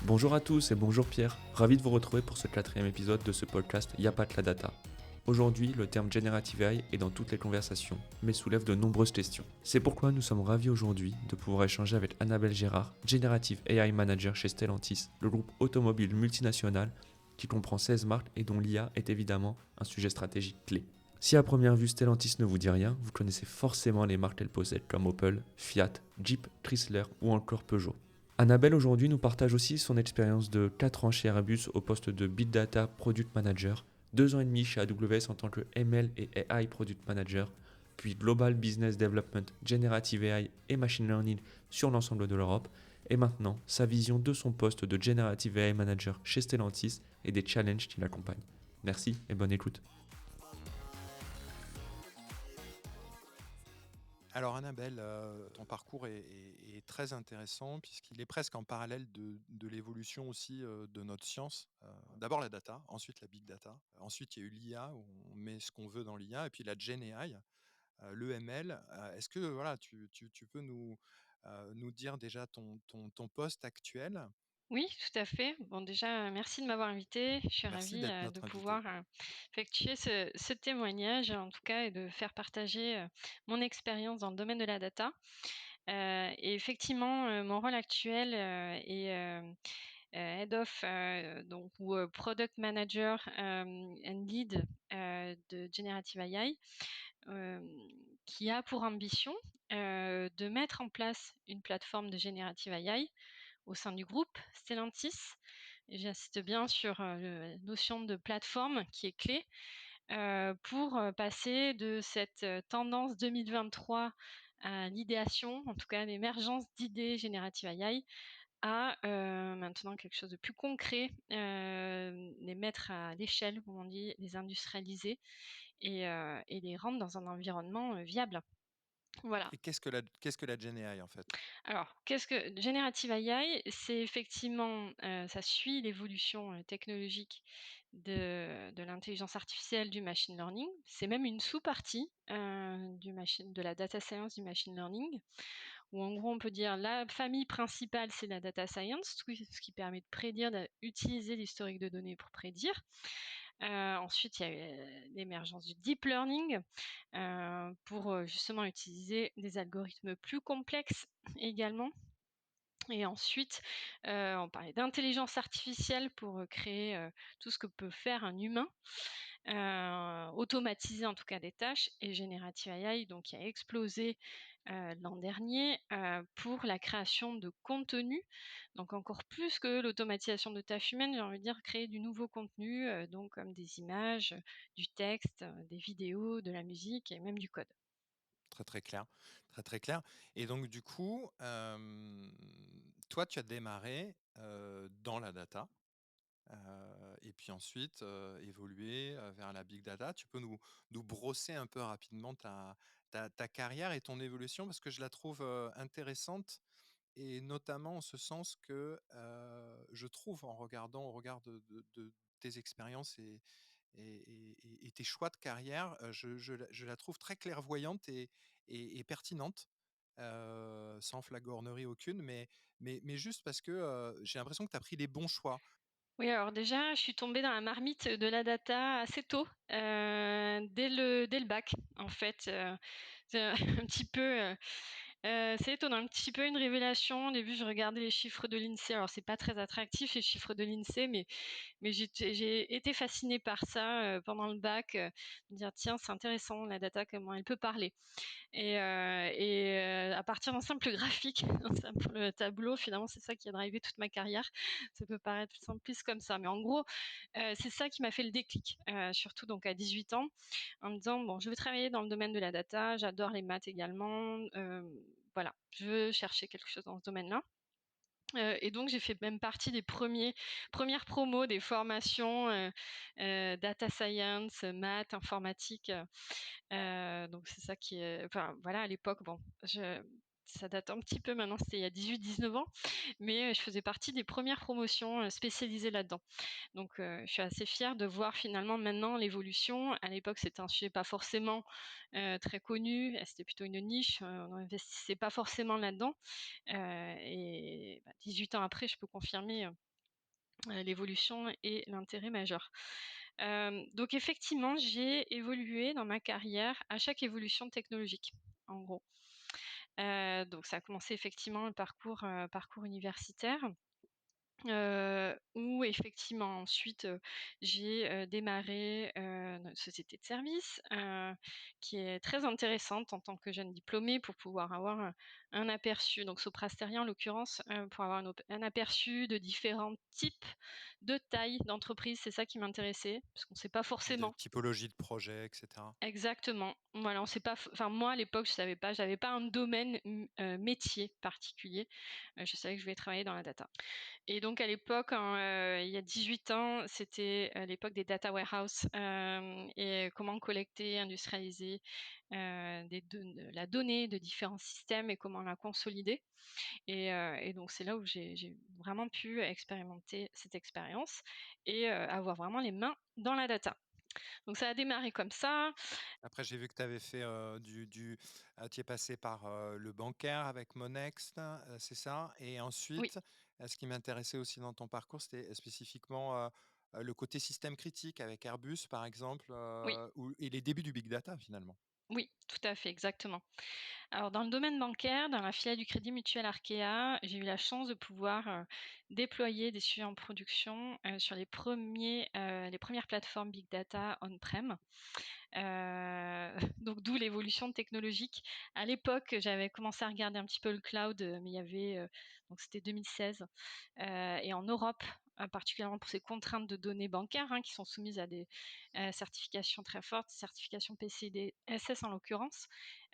Bonjour à tous et bonjour Pierre, ravi de vous retrouver pour ce 4e épisode de ce podcast Y'a pas que la data. Aujourd'hui, le terme Generative AI est dans toutes les conversations, mais soulève de nombreuses questions. C'est pourquoi nous sommes ravis aujourd'hui de pouvoir échanger avec Annabelle Gérard, Generative AI Manager chez Stellantis, le groupe automobile multinational qui comprend 16 marques et dont l'IA est évidemment un sujet stratégique clé. Si à première vue Stellantis ne vous dit rien, vous connaissez forcément les marques qu'elle possède comme Opel, Fiat, Jeep, Chrysler ou encore Peugeot. Annabelle aujourd'hui nous partage aussi son expérience de 4 ans chez Airbus au poste de Big Data Product Manager, 2 ans et demi chez AWS en tant que ML et AI Product Manager, puis Global Business Development, Generative AI et Machine Learning sur l'ensemble de l'Europe, et maintenant sa vision de son poste de Generative AI Manager chez Stellantis et des challenges qui l'accompagnent. Merci et bonne écoute. Alors Annabelle, ton parcours est très intéressant puisqu'il est presque en parallèle de l'évolution aussi de notre science. D'abord la data, ensuite la big data, ensuite il y a eu l'IA où on met ce qu'on veut dans l'IA et puis la Gen AI, l'EML. Est-ce que voilà, tu peux nous dire déjà ton poste actuel? Oui, tout à fait. Bon, déjà, merci de m'avoir invitée. Je suis Merci ravie, d'être de notre invité. pouvoir, effectuer ce témoignage, en tout cas, et de faire partager, mon expérience dans le domaine de la data. Et effectivement, mon rôle actuel, est, Head of, donc ou, Product Manager, and Lead, de Generative AI, hem, qui a pour ambition, de mettre en place une plateforme de Generative AI au sein du groupe Stellantis. Et j'insiste bien sur, la notion de plateforme qui est clé, pour, passer de cette, tendance 2023 à l'idéation, en tout cas à l'émergence d'idées génératives AI, à, maintenant quelque chose de plus concret, les mettre à l'échelle, comme on dit, les industrialiser et les rendre dans un environnement, viable. Voilà. Et qu'est-ce que la Gen AI en fait? Alors, qu'est-ce que Generative AI? C'est effectivement, ça suit l'évolution, technologique de l'intelligence artificielle, du machine learning. C'est même une sous-partie, de la data science, du machine learning, où en gros on peut dire la famille principale, c'est la data science, ce qui permet de prédire, d'utiliser l'historique de données pour prédire. Ensuite, il y a eu, l'émergence du deep learning, pour, justement utiliser des algorithmes plus complexes également. Et ensuite, on parlait d'intelligence artificielle pour, créer, tout ce que peut faire un humain, automatiser en tout cas des tâches, et Generative AI donc qui a explosé, l'an dernier, pour la création de contenu. Donc encore plus que l'automatisation de tâches humaines, j'ai envie de dire créer du nouveau contenu, donc comme des images, du texte, des vidéos, de la musique et même du code. Très, très clair, très, très clair. Et donc du coup, toi, tu as démarré, dans la data, et puis ensuite, évolué, vers la big data. Tu peux nous brosser un peu rapidement ta carrière et ton évolution? Parce que je la trouve, intéressante et notamment en ce sens que, je trouve en regardant au regard de tes expériences et tes choix de carrière, je la trouve très clairvoyante et pertinente, sans flagornerie aucune, mais juste parce que, j'ai l'impression que tu as pris les bons choix. Oui, alors déjà, je suis tombée dans la marmite de la data assez tôt, dès le bac, en fait, c'est un petit peu, c'est étonnant, un petit peu une révélation. Au début, je regardais les chiffres de l'INSEE. Alors c'est pas très attractif les chiffres de l'INSEE, mais j'ai été fascinée par ça, pendant le bac, me dire: «Tiens, c'est intéressant la data, comment elle peut parler». À partir d'un simple graphique, d'un simple tableau, finalement, c'est ça qui a drivé toute ma carrière. Ça peut paraître simpliste comme ça, mais en gros, c'est ça qui m'a fait le déclic, surtout donc à 18 ans, en me disant: «Bon, je veux travailler dans le domaine de la data, j'adore les maths également, voilà, je veux chercher quelque chose dans ce domaine-là». Et donc j'ai fait même partie des premières promos des formations, data science, maths, informatique, donc c'est ça qui est, enfin voilà, à l'époque, bon, ça date un petit peu maintenant, c'était il y a 18-19 ans, mais je faisais partie des premières promotions, spécialisées là-dedans. Donc je suis assez fière de voir finalement maintenant l'évolution. À l'époque, c'était un sujet pas forcément, très connu, c'était plutôt une niche, on n'investissait pas forcément là-dedans, et 18 ans après, je peux confirmer, l'évolution et l'intérêt majeur. Donc effectivement, j'ai évolué dans ma carrière à chaque évolution technologique, en gros. Donc ça a commencé effectivement le parcours universitaire. Où effectivement ensuite, j'ai, démarré, notre société de service, qui est très intéressante en tant que jeune diplômée pour pouvoir avoir un aperçu, donc Soprasteria en l'occurrence, pour avoir un aperçu de différents types de tailles d'entreprise. C'est ça qui m'intéressait, parce qu'on ne sait pas De forcément. typologie de projet, etc. Exactement. Voilà, on sait pas, enfin moi à l'époque je savais pas, j'avais pas un domaine, métier particulier. Je savais que je voulais travailler dans la data. Et donc à l'époque, hein, il y a 18 ans, c'était, l'époque des data warehouse, et comment collecter, industrialiser, la donnée de différents systèmes et comment la consolider. Et donc c'est là où j'ai vraiment pu expérimenter cette expérience et avoir vraiment les mains dans la data. Donc ça a démarré comme ça. Après, j'ai vu que tu avais fait, tu es passé par, le bancaire avec Monext, c'est ça? Et Oui, ensuite, ce qui m'intéressait aussi dans ton parcours, c'était spécifiquement, le côté système critique avec Airbus, par exemple, oui, et les débuts du big data, finalement. oui, tout à fait, exactement. Alors dans le domaine bancaire, dans la filiale du Crédit Mutuel Arkea, j'ai eu la chance de pouvoir, déployer des sujets en production, sur les premières plateformes big data on-prem. Donc d'où l'évolution technologique. À l'époque, j'avais commencé à regarder un petit peu le cloud, mais il y avait, donc c'était 2016, et en Europe, particulièrement pour ces contraintes de données bancaires, hein, qui sont soumises à des, certifications très fortes, certification PCI DSS en l'occurrence.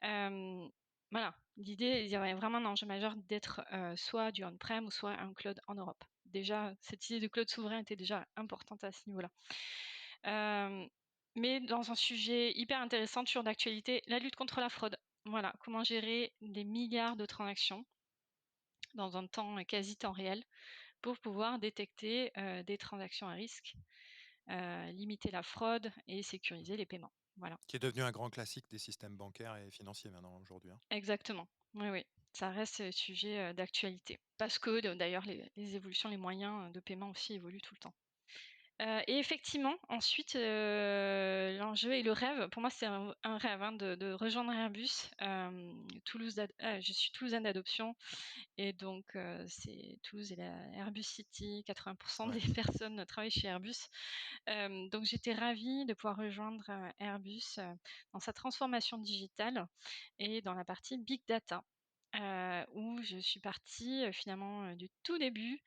Hem, voilà, l'idée, il y avait vraiment un enjeu majeur d'être, soit du on-prem ou soit un cloud en Europe. Déjà, cette idée de cloud souverain était déjà importante à ce niveau-là. Hem mais dans un sujet hyper intéressant, toujours d'actualité, la lutte contre la fraude. Voilà, comment gérer des milliards de transactions dans un temps, quasi temps réel pour pouvoir détecter, des transactions à risque, limiter la fraude et sécuriser les paiements. Voilà, Qui est devenu un grand classique des systèmes bancaires et financiers maintenant, aujourd'hui, hein. exactement. Oui, oui, ça reste, sujet, d'actualité. Parce que d'ailleurs les évolutions, les moyens, de paiement aussi évoluent tout le temps. Et effectivement, ensuite, l'enjeu et le rêve, pour moi, c'est un rêve, hein, de rejoindre Airbus. Je suis toulousaine d'adoption et donc c'est Toulouse et la Airbus City, 80 des Ouais. personnes travaillent chez Airbus. Donc j'étais ravie de pouvoir rejoindre, Airbus, dans sa transformation digitale et dans la partie big data, où je suis partie, finalement, du tout début,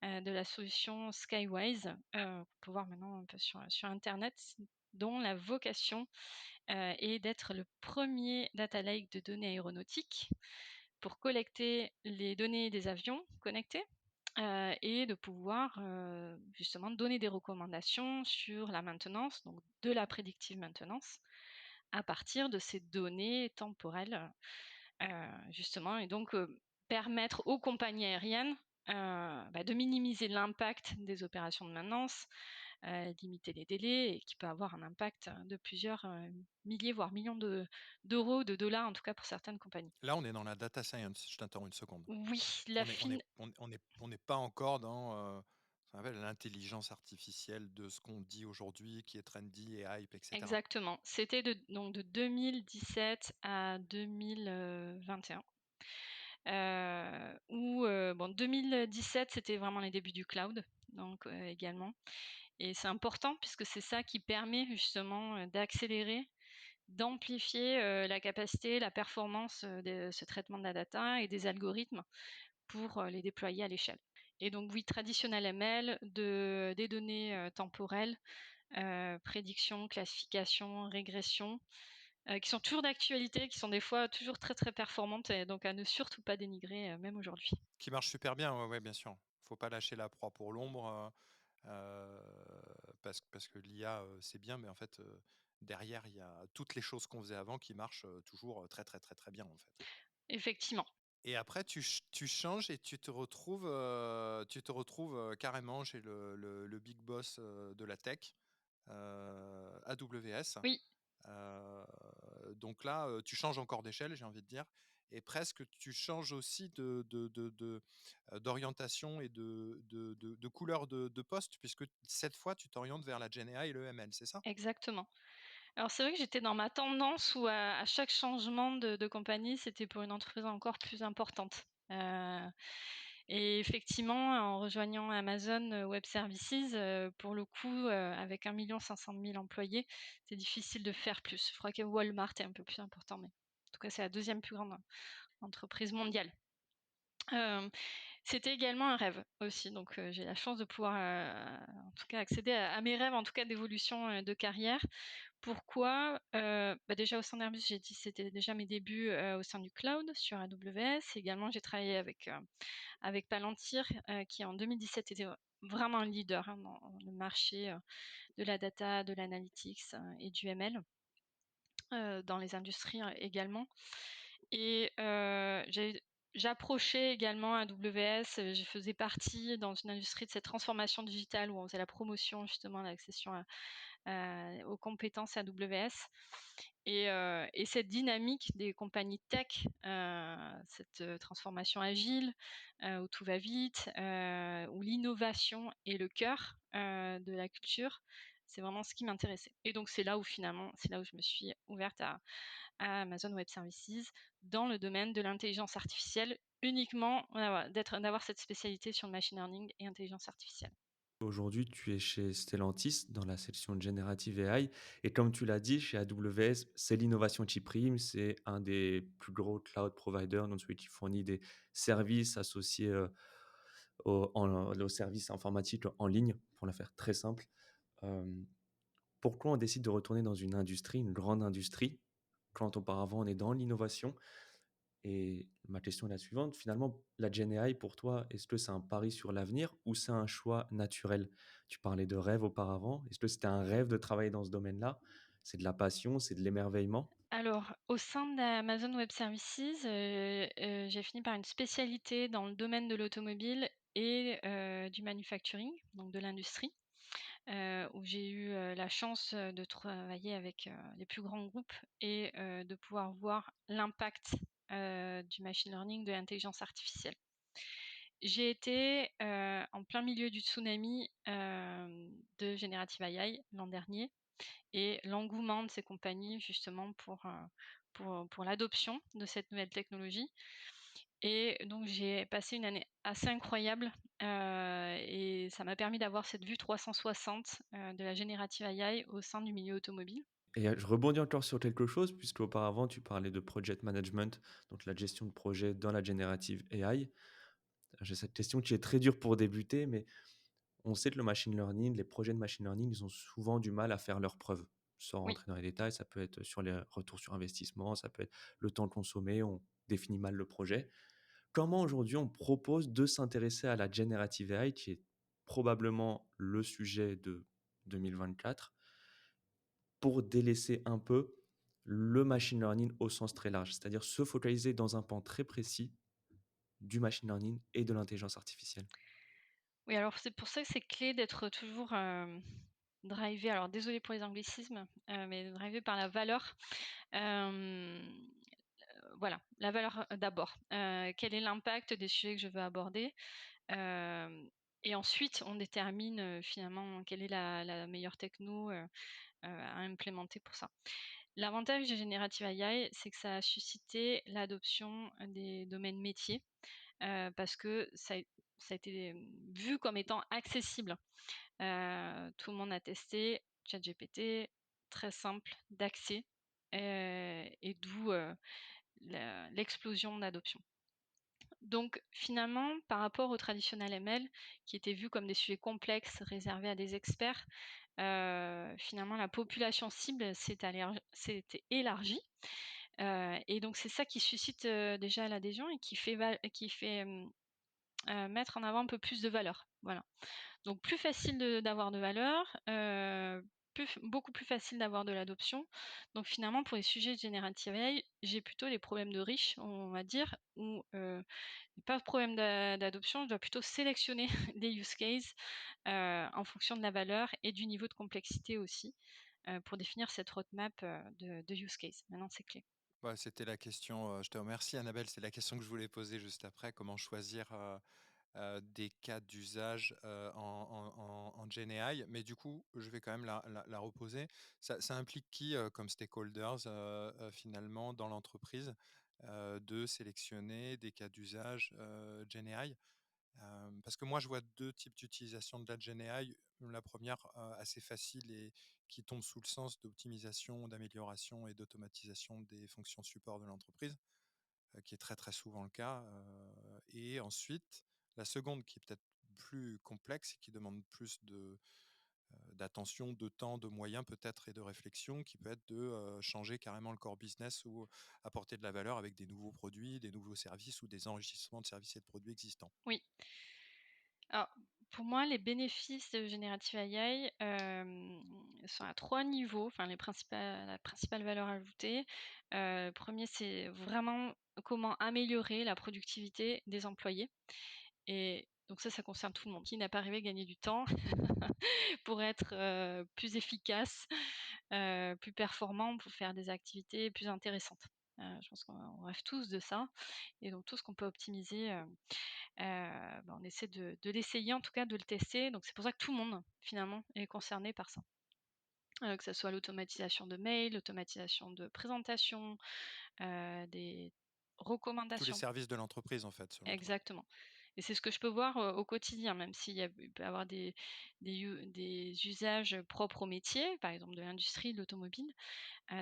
de la solution Skywise, qu'on peut voir maintenant un peu sur internet, dont la vocation, est d'être le premier data lake de données aéronautiques pour collecter les données des avions connectés, et de pouvoir, justement donner des recommandations sur la maintenance, donc de la predictive maintenance, à partir de ces données temporelles, justement et donc permettre aux compagnies aériennes, de minimiser l'impact des opérations de maintenance, limiter les délais et qui peut avoir un impact de plusieurs, milliers, voire millions d'euros, de dollars, en tout cas pour certaines compagnies. Là, on est dans la data science, je t'interromps une seconde. Oui, la On est fine on on est on n'est pas encore dans, ce qu'on appelle l'intelligence artificielle de ce qu'on dit aujourd'hui, qui est trendy et hype, et cetera. exactement. C'était de 2017 à 2021. Où, bon 2017, c'était vraiment les débuts du cloud, donc également. Et c'est important puisque c'est ça qui permet justement, d'accélérer, d'amplifier, la capacité, la performance, de ce traitement de la data et des algorithmes pour, les déployer à l'échelle. Et donc oui, traditionnel ML, des données, temporelles, prédiction, classification, régression, qui sont toujours d'actualité, qui sont des fois toujours très, très performantes et donc à ne surtout pas dénigrer, même aujourd'hui. Qui marche super bien, ouais, ouais, bien sûr. Faut pas lâcher la proie pour l'ombre, parce que l'IA, c'est bien, mais en fait, derrière, il y a toutes les choses qu'on faisait avant qui marchent, toujours, très, très, très, très bien, en fait. Effectivement. Et après tu changes et tu te retrouves, carrément chez le big boss, de la tech, AWS. Oui, Donc là, tu changes encore d'échelle, j'ai envie de dire. et presque tu changes aussi d'orientation et de couleur de poste, puisque cette fois, tu t'orientes vers la Gen AI et le ML, c'est ça? Exactement. Alors c'est vrai que j'étais dans ma tendance où à chaque changement de compagnie, c'était pour une entreprise encore plus importante. Et effectivement, en rejoignant Amazon Web Services, pour le coup, avec 1 500 000 employés, c'est difficile de faire plus. Je crois que Walmart est un peu plus important, mais en tout cas, c'est la deuxième plus grande entreprise mondiale. C'était également un rêve aussi, donc j'ai la chance de pouvoir, en tout cas accéder à mes rêves, en tout cas d'évolution, de carrière. Pourquoi? Déjà au sein d'Airbus, j'ai dit c'était déjà mes débuts, au sein du cloud sur AWS. Également, j'ai travaillé avec Palantir, qui en 2017 était vraiment un leader, hein, dans le marché, de la data, de l'analytics, et du ML, dans les industries, également. Et j'approchais également AWS, je faisais partie dans une industrie de cette transformation digitale où on faisait la promotion justement, l'accession aux compétences AWS. Et cette dynamique des compagnies tech, cette transformation agile, où tout va vite, où l'innovation est le cœur de la culture, c'est vraiment ce qui m'intéressait. Et donc c'est là où finalement, c'est là où je me suis ouverte à Amazon Web Services dans le domaine de l'intelligence artificielle, uniquement voilà, d'avoir cette spécialité sur le machine learning et intelligence artificielle. Aujourd'hui, tu es chez Stellantis dans la section Generative AI et comme tu l'as dit, chez AWS, c'est l'innovation qui prime. C'est un des plus gros cloud providers, donc celui qui fournit des services associés aux services informatiques en ligne, pour la faire très simple. Euh, Pourquoi on décide de retourner dans une industrie, une grande industrie, quand auparavant on est dans l'innovation? Et ma question est la suivante, finalement, la Gen AI pour toi, est-ce que c'est un pari sur l'avenir ou c'est un choix naturel? Tu parlais de rêve auparavant, est-ce que c'était un rêve de travailler dans ce domaine-là? C'est de la passion, c'est de l'émerveillement? Alors, au sein d'Amazon Web Services, j'ai fini par une spécialité dans le domaine de l'automobile et du manufacturing, donc de l'industrie, où j'ai eu, la chance, de travailler avec, les plus grands groupes et de pouvoir voir l'impact, du machine learning, de l'intelligence artificielle. J'ai été, en plein milieu du tsunami, de Generative AI l'an dernier, et l'engouement de ces compagnies justement pour l'adoption de cette nouvelle technologie. Et donc j'ai passé une année assez incroyable, et ça m'a permis d'avoir cette vue 360, de la générative AI au sein du milieu automobile. Et je rebondis encore sur quelque chose, puisque auparavant tu parlais de project management, donc la gestion de projet dans la generative AI. J'ai cette question qui est très dure pour débuter, mais on sait que le machine learning, les projets de machine learning, ils ont souvent du mal à faire leurs preuves. Sans Oui. rentrer dans les détails, ça peut être sur les retours sur investissement, ça peut être le temps consommé, on définit mal le projet. Comment aujourd'hui on propose de s'intéresser à la generative AI, qui est probablement le sujet de 2024, pour délaisser un peu le machine learning au sens très large, c'est-à-dire se focaliser dans un pan très précis du machine learning et de l'intelligence artificielle. Oui, alors c'est pour ça que c'est clé d'être toujours, drivé, alors désolée pour les anglicismes, mais drivé par la valeur. Hem Voilà, la valeur, d'abord. Quel est l'impact des sujets que je veux aborder? Hem Et ensuite on détermine, finalement quelle est la meilleure techno, à implémenter pour ça. L'avantage de Generative AI, c'est que ça a suscité l'adoption des domaines métiers, parce que ça a été, vu comme étant accessible. Tout le monde a testé ChatGPT, très simple d'accès, et d'où, l'explosion d'adoption. Donc finalement, par rapport au traditionnel ML, qui était vu comme des sujets complexes réservés à des experts, finalement la population cible s'est élargie, et donc c'est ça qui suscite, déjà l'adhésion et qui fait, mettre en avant un peu plus de valeur. Voilà. Donc plus facile d'avoir de valeur, beaucoup plus facile d'avoir de l'adoption. Donc finalement, pour les sujets de générative AI, j'ai plutôt les problèmes de riches, on va dire, où, pas de problème d'adoption, je dois plutôt sélectionner des use cases, en fonction de la valeur et du niveau de complexité aussi, pour définir cette roadmap, de use case. Maintenant, c'est clé. Bah, c'était la question, je te remercie Annabelle, c'est la question que je voulais poser juste après. Comment choisir, des cas d'usage, en Gen AI? Mais du coup, je vais quand même la reposer. Ça implique qui, comme stakeholders, finalement dans l'entreprise, de sélectionner des cas d'usage, Gen AI? Parce que moi, je vois 2 types d'utilisation de la Gen AI. La première assez facile et qui tombe sous le sens d'optimisation, d'amélioration et d'automatisation des fonctions support de l'entreprise, qui est très, très souvent le cas, et ensuite, la seconde qui est peut-être plus complexe et qui demande plus d'attention, de temps, de moyens peut-être et de réflexion, qui peut être de, changer carrément le core business ou apporter de la valeur avec des nouveaux produits, des nouveaux services ou des enrichissements de services et de produits existants. Oui. Alors, pour moi, les bénéfices de Generative AI, sont à 3 niveaux, enfin la principale valeur ajoutée. 1er, c'est vraiment comment améliorer la productivité des employés et donc ça concerne tout le monde. Qui n'a pas rêvé de gagner du temps pour être, plus efficace, plus performant, pour faire des activités plus intéressantes? Je pense qu'on rêve tous de ça et donc tout ce qu'on peut optimiser, on essaie de l'essayer, en tout cas de le tester. Donc c'est pour ça que tout le monde, finalement, est concerné par ça. Que ça soit l'automatisation de mails, l'automatisation de présentations, des Tous les recommandations. services de l'entreprise, en fait, selon toi? Exactement et c'est ce que je peux voir, au quotidien, même il peut y avoir des usages propres au métier, par exemple de l'industrie, de l'automobile.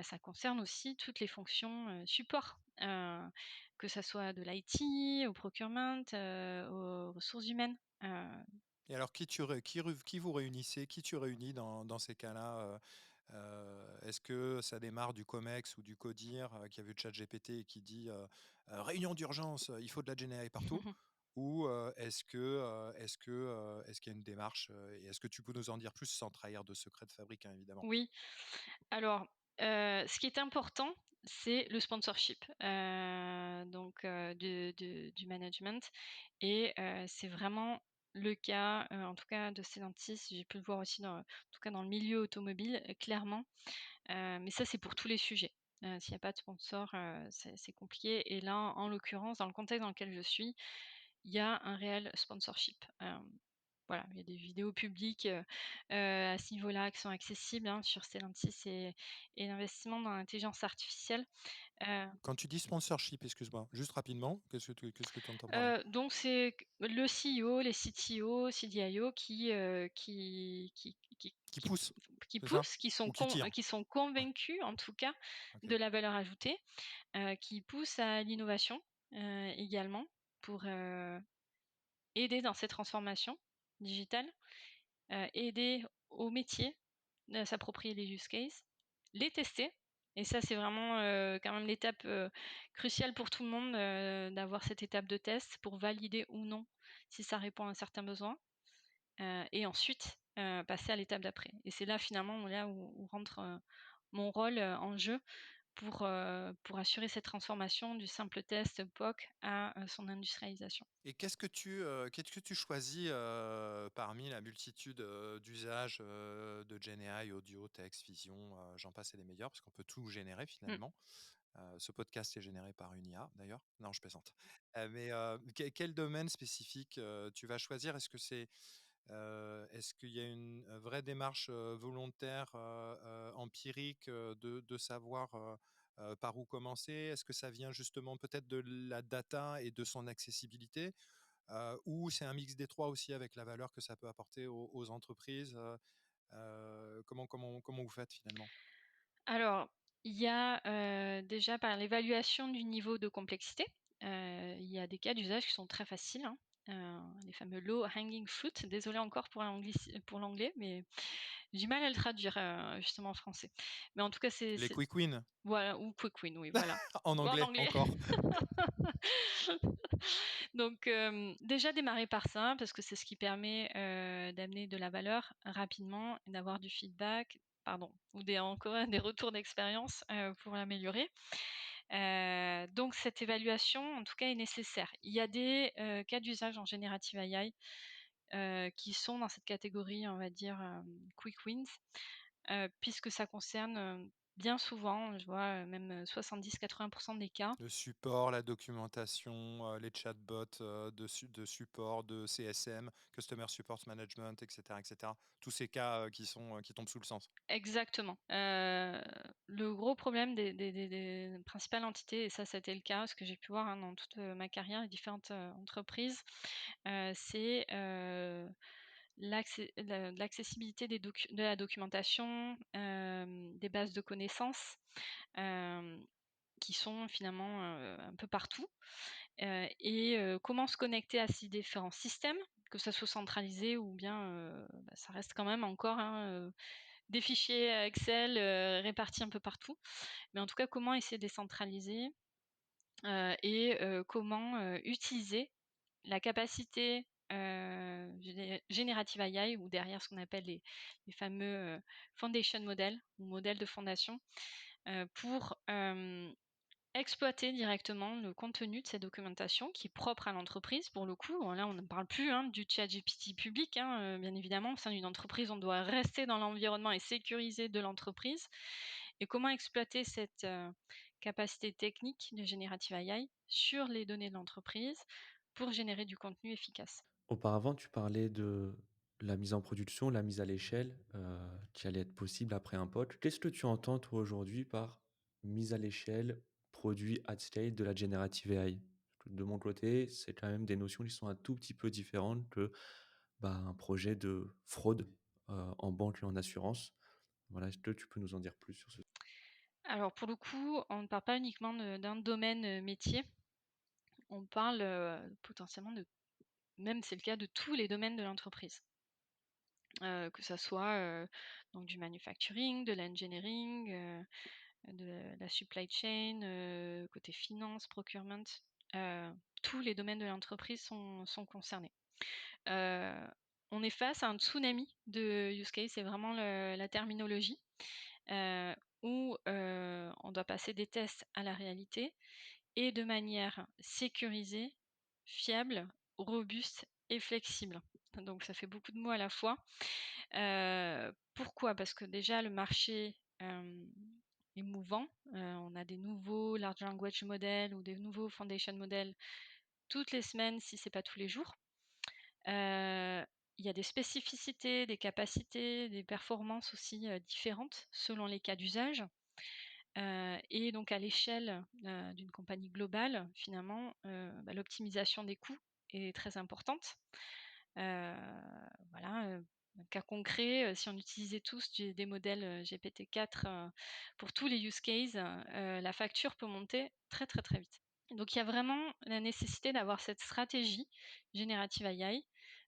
Ça concerne aussi toutes les fonctions, support, que ça soit de l'IT, au procurement, aux ressources humaines. Et alors qui vous réunissez? Qui tu réunis dans ces cas-là? Est-ce que ça démarre du COMEX ou du CODIR, qui a vu ChatGPT et qui dit, «Réunion d'urgence, il faut de la GenAI partout»? Ou, est-ce qu'il y a une démarche, et est-ce que tu peux nous en dire plus sans trahir de secret de fabrique, hein, évidemment? Oui, alors, ce qui est important, c'est le sponsorship, du management et c'est vraiment le cas, en tout cas de Stellantis. J'ai pu le voir aussi en tout cas dans le milieu automobile, clairement. Mais ça, c'est pour tous les sujets. S'il y a pas de sponsor, c'est compliqué et là, en l'occurrence, dans le contexte dans lequel je suis, il y a un réel sponsorship. Voilà, il y a des vidéos publiques, à ce niveau-là qui sont accessibles, hein, sur Stellantis et l'investissement dans l'intelligence artificielle. Heu Quand tu dis sponsorship, excuse-moi, juste rapidement, qu'est-ce que tu entends par là? donc c'est q le CEO, les CTO, CDIO Qui pousse, qui c'est ça? poussent, Ou qui tire? qui sont Ouais, convaincus en tout cas OK. de la valeur ajoutée, qui poussent à l'innovation, également pour, aider dans ces transformations digitales. Aider au métier à s'approprier les use cases, les tester et ça, c'est vraiment, quand même l'étape, cruciale pour tout le monde, d'avoir cette étape de test pour valider ou non si ça répond à un certain besoin, et ensuite, passer à l'étape d'après et c'est là finalement là où rentre, mon rôle, en jeu pour assurer cette transformation du simple test POC à, son industrialisation. Et qu'est-ce que tu choisis, parmi la multitude, d'usages, de GenAI, audio, texte, vision, j'en passe et des meilleurs, parce qu'on peut tout générer Mmh. finalement. Ce podcast est généré par une IA d'ailleurs. Non, je plaisante. Mais, quel domaine spécifique, tu vas choisir? Est-ce qu'il y a une, vraie démarche, volontaire, empirique, de savoir, par où commencer? Est-ce que ça vient justement peut-être de la data et de son accessibilité? Ou c'est un mix des 3 aussi avec la valeur que ça peut apporter aux entreprises? Comment vous faites finalement? Alors, il y a, déjà par l'évaluation du niveau de complexité, il y a des cas d'usage qui sont très faciles, hein, les fameux low hanging fruit. Désolée encore pour l'anglais, mais j'ai du mal à le traduire, justement en français. Mais en tout cas, Les c'est quick wins? voilà ou quick win, oui, voilà. En Ou en anglais anglais. encore. Donc, déjà démarrer par ça, parce que c'est ce qui permet, d'amener de la valeur rapidement et d'avoir du feedback, pardon, ou encore des retours d'expérience, pour l'améliorer. Donc cette évaluation, en tout cas, est nécessaire. Il y a des, cas d'usage en générative AI, qui sont dans cette catégorie, on va dire, quick wins, puisque ça concerne, bien souvent, je vois, même, 70-80 des cas. Le support, la documentation, les chatbots, de support, de CSM, Customer Support Management et cetera. Tous ces cas, qui tombent sous le sens. Exactement. Le gros problème des principales entités, et ça a été le cas, ce que j'ai pu voir, hein, dans toute, ma carrière, les différentes, entreprises, c'est, l'accessibilité de la documentation, des bases de connaissances, hem, qui sont finalement, un peu partout, comment se connecter à ces différents systèmes, que ça soit centralisé ou bien, ça reste quand même encore, hein, des fichiers, Excel, répartis un peu partout. Mais en tout cas, comment essayer de décentraliser, comment, utiliser la capacité, générative AI ou derrière ce qu'on appelle les fameux, foundation models ou modèles de fondation, pour, exploiter directement le contenu de cette documentation qui est propre à l'entreprise pour le coup. Là, on ne parle plus, hein, du ChatGPT public, hein, bien évidemment. Au sein d'une entreprise, on doit rester dans l'environnement et sécurisé de l'entreprise. Et comment exploiter cette, capacité technique de générative AI sur les données de l'entreprise pour générer du contenu efficace. Auparavant, tu parlais de la mise en production, la mise à l'échelle, qui allait être possible après un POC. Qu'est-ce que tu entends toi aujourd'hui par mise à l'échelle, produit at scale de la generative AI? De mon côté, c'est quand même des notions qui sont un tout petit peu différentes que, bah, un projet de fraude, en banque et en assurance. Voilà, est-ce que tu peux nous en dire plus sur ce? Alors pour le coup, on ne parle pas uniquement d'un domaine, métier, on parle, potentiellement de même c'est le cas de tous les domaines de l'entreprise. Que ça soit, donc du manufacturing, de l'engineering, de la supply chain, côté finance, procurement, heu, tous les domaines de l'entreprise sont concernés. Heu, on est face à un tsunami de use case, c'est vraiment la terminologie, heu, où, on doit passer des tests à la réalité et de manière sécurisée, fiable, robuste et flexible. Donc ça fait beaucoup de mots à la fois. Pourquoi? Parce que déjà le marché, est mouvant. On a des nouveaux large language models ou des nouveaux foundation models toutes les semaines, si c'est pas tous les jours. Heu, il y a des spécificités, des capacités, des performances aussi, différentes selon les cas d'usage. Et donc à l'échelle, d'une compagnie globale, finalement, l'optimisation des coûts est très importante. Heu, voilà, un cas concret, si on utilisait tous des modèles, GPT-4, pour tous les use cases, la facture peut monter très, très, très vite. Donc il y a vraiment la nécessité d'avoir cette stratégie générative AI,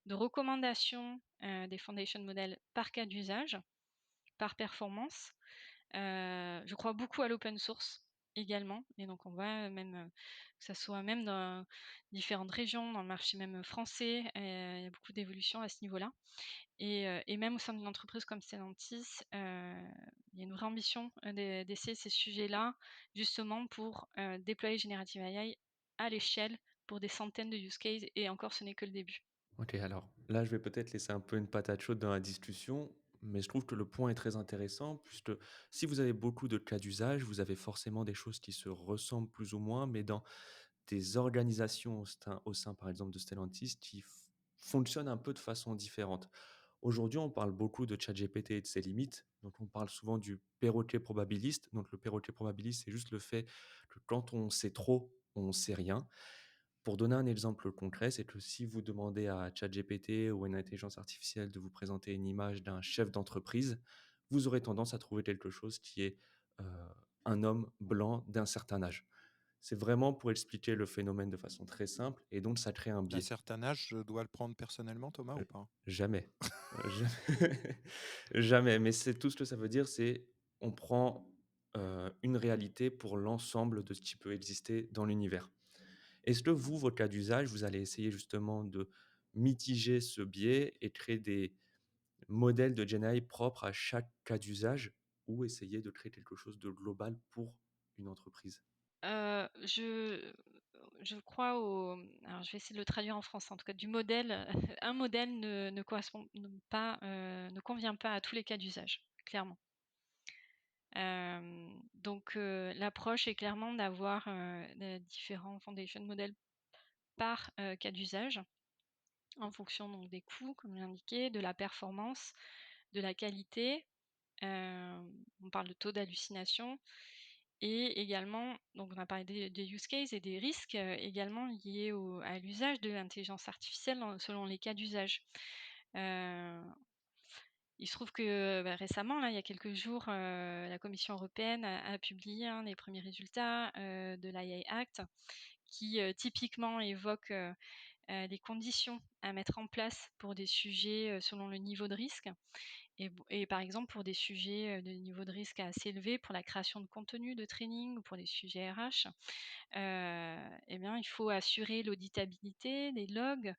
de recommandation, des foundation models par cas d'usage, par performance. Je crois beaucoup à l'open source également et donc on voit même, que ça soit même dans différentes régions, dans le marché même français, il y a beaucoup d'évolutions à ce niveau-là et même au sein d'une entreprise comme Stellantis, il y a une vraie ambition, d'essayer ces sujets-là justement pour, déployer Generative AI à l'échelle pour des centaines de use cases et encore ce n'est que le début. OK, alors là, je vais peut-être laisser un peu une patate chaude dans la discussion, mais je trouve que le point est très intéressant puisque si vous avez beaucoup de cas d'usage, vous avez forcément des choses qui se ressemblent plus ou moins, mais dans des organisations au sein, par exemple, de Stellantis qui fonctionnent un peu de façon différente. Aujourd'hui, on parle beaucoup de ChatGPT et de ses limites. Donc, on parle souvent du perroquet probabiliste. Donc, le perroquet probabiliste, c'est juste le fait que quand on sait trop, on sait rien. Pour donner un exemple concret, c'est que si vous demandez à ChatGPT ou à une intelligence artificielle de vous présenter une image d'un chef d'entreprise, vous aurez tendance à trouver quelque chose qui est euh, un homme blanc d'un certain âge. C'est vraiment pour expliquer le phénomène de façon très simple et donc ça crée un D'un biais. certain âge, je dois le prendre personnellement, Thomas, ou Euh, pas? Jamais. Jamais. Mais c'est tout ce que ça veut dire, c'est on prend une réalité pour l'ensemble de ce qui peut exister dans l'univers. Est-ce que vous, votre cas d'usage, vous allez essayer justement de mitiger ce biais et créer des modèles de GenAI propres à chaque cas d'usage ou essayer de créer quelque chose de global pour une entreprise? Je crois alors je vais essayer de le traduire en français, en tout cas du modèle, un modèle ne correspond ne convient pas à tous les cas d'usage, clairement. Donc l'approche est clairement d'avoir différents foundation models par cas d'usage, en fonction donc des coûts, comme l'indiqué, de la performance, de la qualité. On parle de taux d'hallucination et également, donc on a parlé des use cases et des risques également liés à l'usage de l'intelligence artificielle selon les cas d'usage. Il se trouve que récemment, là, il y a quelques jours, la Commission européenne a publié les premiers résultats de l'AI Act qui typiquement évoquent les conditions à mettre en place pour des sujets selon le niveau de risque. Et par exemple, pour des sujets de niveau de risque assez élevé, pour la création de contenu de training ou pour les sujets RH, eh bien, il faut assurer l'auditabilité des logs,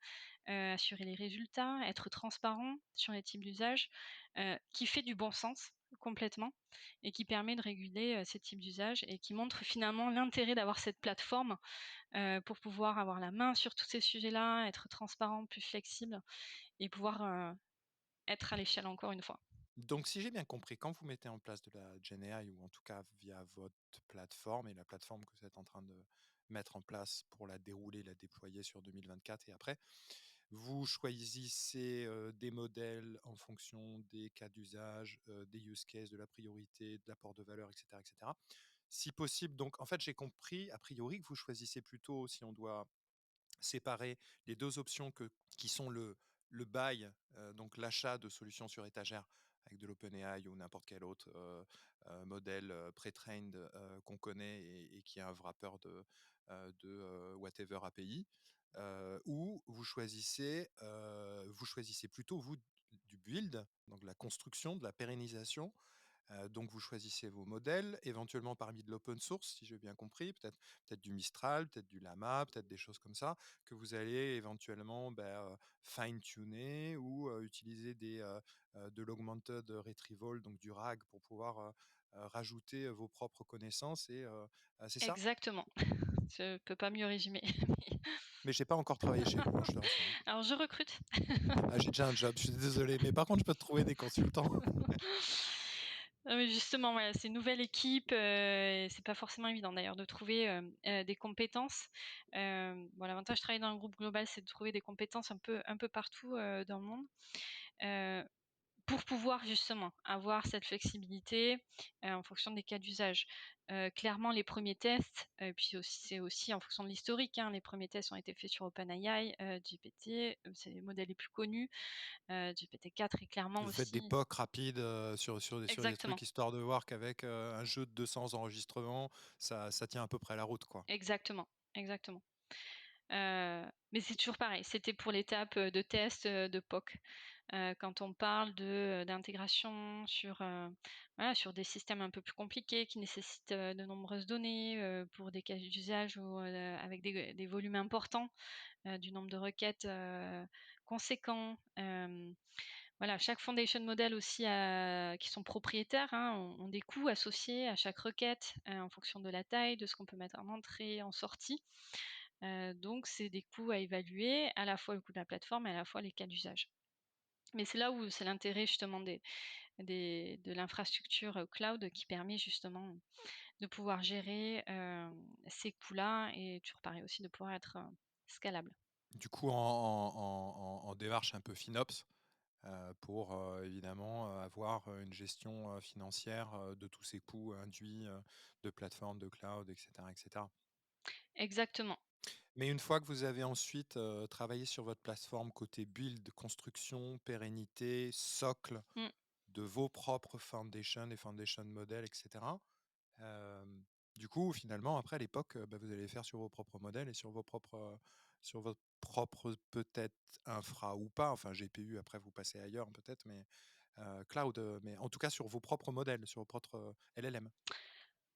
assurer les résultats, être transparent sur les types d'usage, qui fait du bon sens complètement et qui permet de réguler ces types d'usages et qui montre finalement l'intérêt d'avoir cette plateforme pour pouvoir avoir la main sur tous ces sujets-là, être transparent, plus flexible et pouvoir être à l'échelle encore une fois. Donc, si j'ai bien compris, quand vous mettez en place de la GenAI ou en tout cas via votre plateforme et la plateforme que vous êtes en train de mettre en place pour la dérouler, la déployer sur 2024 et après, vous choisissez des modèles en fonction des cas d'usage, des use cases, de la priorité, de l'apport de valeur, etc., etc. Si possible, donc en fait, j'ai compris a priori que vous choisissez plutôt, si on doit séparer les deux options qui sont le buy, donc l'achat de solutions sur étagère avec de l'OpenAI ou n'importe quel autre modèle pré-trained qu'on connaît et qui a un wrapper de whatever API, ou vous choisissez plutôt, vous, du build, donc de la construction, de la pérennisation. Donc, vous choisissez vos modèles, éventuellement parmi de l'open source, si j'ai bien compris, peut-être du Mistral, peut-être du Llama, peut-être des choses comme ça, que vous allez éventuellement fine-tuner ou utiliser de l'augmented retrieval, donc du RAG, pour pouvoir rajouter vos propres connaissances. C'est ça? Exactement, je peux pas mieux résumer. Mais j'ai pas encore travaillé chez vous, hein, je te rassure, hein. Alors je recrute. Ah, j'ai déjà un job, je suis désolé, mais par contre, je peux te trouver des consultants. Non, mais justement, voilà, c'est une nouvelle équipe, et c'est pas forcément évident d'ailleurs de trouver des compétences. Bon, l'avantage de travailler dans un groupe global, c'est de trouver des compétences un peu partout dans le monde. Pour pouvoir justement avoir cette flexibilité en fonction des cas d'usage. Clairement, les premiers tests, puis aussi, c'est aussi en fonction de l'historique, les premiers tests ont été faits sur OpenAI, GPT, c'est les modèles les plus connus. GPT-4 est clairement Vous faites des aussi. POC rapides sur des Exactement, trucs, histoire de voir qu'avec un jeu de 200 enregistrements, ça tient à peu près la route, quoi. exactement, exactement. Mais c'est toujours pareil, c'était pour l'étape de test de POC. Quand on parle d'intégration sur, voilà, sur des systèmes un peu plus compliqués qui nécessitent de nombreuses données pour des cas d'usage ou avec des volumes importants, du nombre de requêtes conséquent. Voilà, chaque foundation model aussi qui sont propriétaires ont des coûts associés à chaque requête en fonction de la taille, de ce qu'on peut mettre en entrée, en sortie. Donc c'est des coûts à évaluer, à la fois le coût de la plateforme et à la fois les cas d'usage. Mais c'est là où c'est l'intérêt justement de l'infrastructure cloud qui permet justement de pouvoir gérer ces coûts-là et toujours pareil aussi de pouvoir être scalable. Du coup, en démarche un peu FinOps, pour évidemment avoir une gestion financière de tous ces coûts induits de plateforme, de cloud, etc., etc. Exactement. Mais une fois que vous avez ensuite travaillé sur votre plateforme côté build, construction, pérennité, socle Mm. de vos propres foundations et foundation models, etc., Hem, du coup, finalement, après à l'époque, vous allez faire sur vos propres modèles et sur votre propre peut-être infra ou pas, enfin GPU, après vous passez ailleurs peut-être, mais cloud, mais en tout cas sur vos propres modèles, sur vos propres, LLM.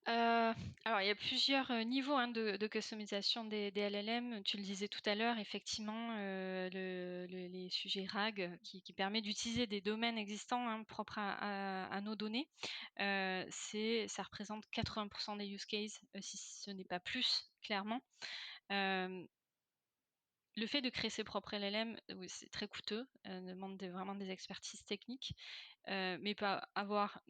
Alors il y a plusieurs niveaux de customisation des LLM. Tu le disais tout à l'heure, effectivement, les sujets RAG qui permet d'utiliser des domaines existants propres à nos données. Ça représente 80% des use cases, si ce n'est pas plus, clairement. Euh, le fait de créer ses propres LLM, oui, c'est très coûteux, demande vraiment des expertises techniques, mais pas avoir